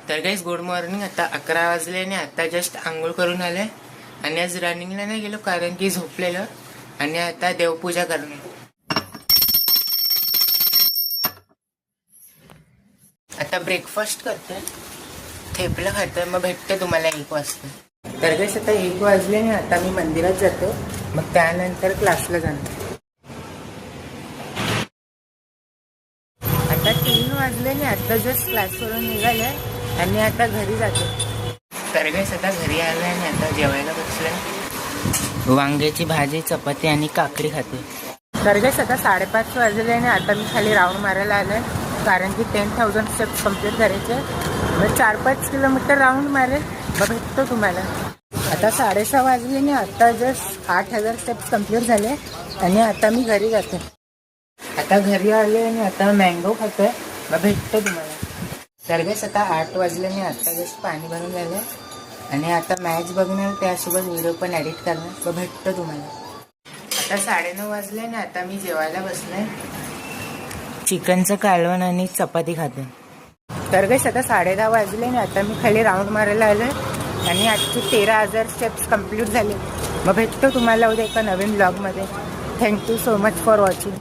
तर गाईस good morning. आता 11 वाजले आणि आता जस्ट आंघोळ करून आले आणि आज रनिंगला नाही गेलो कारण की झोपलेलं. आणि आता देवपूजा करणार. आता ब्रेकफास्ट करतोय, थेपलं खातोय, मग भेटते तुम्हाला 1 वाजता. तर गाईस आता 1 वाजले आणि आता मी मंदिरात जातो, मग त्यानंतर क्लासला जाणार. आता 3 वाजले आणि आता जस्ट क्लासवरून निघाले आणि आता घरी जातो. तर गाईस आता घरी आलोय आणि आता जेवायला बसलोय. वांग्याची भाजी, चपाती आणि काकडी खाते. तर गाईस आता 5:30 वाजले आणि आता मी खाली राऊंड मारायला आलोय कारण की 10,000 स्टेप्स कम्प्लीट करायचे. मग 4-5 किलोमीटर राऊंड मारेल, मग भेटतो तुम्हाला. आता 6:30 वाजले आणि आता जस्ट 8,000 स्टेप्स कम्प्लीट झाले आणि आता मी घरी जातो. आता घरी आले आणि आता मँगो खातोय, मग भेटतो तुम्हाला. तर गाईस आता 8 वाजले आणि आता जस्ट पाणी भरून झालं आणि आता मॅच बघणार, त्यासोबत व्हिडिओ पण एडिट करणार, मग भेटतो तुम्हाला. आता 9:30 वाजले आणि आता मी जेवायला बसलोय. चिकनचं कालवण आणि चपाती खाते. तर गाईस आता 10:30 वाजले आणि आता मी खाली राऊंड मारायला आलोय आणि आजची 13,000 स्टेप्स कम्प्लीट झाले. मग भेटतो तुम्हाला उद्या एका नवीन ब्लॉगमध्ये. Thank you so much for watching.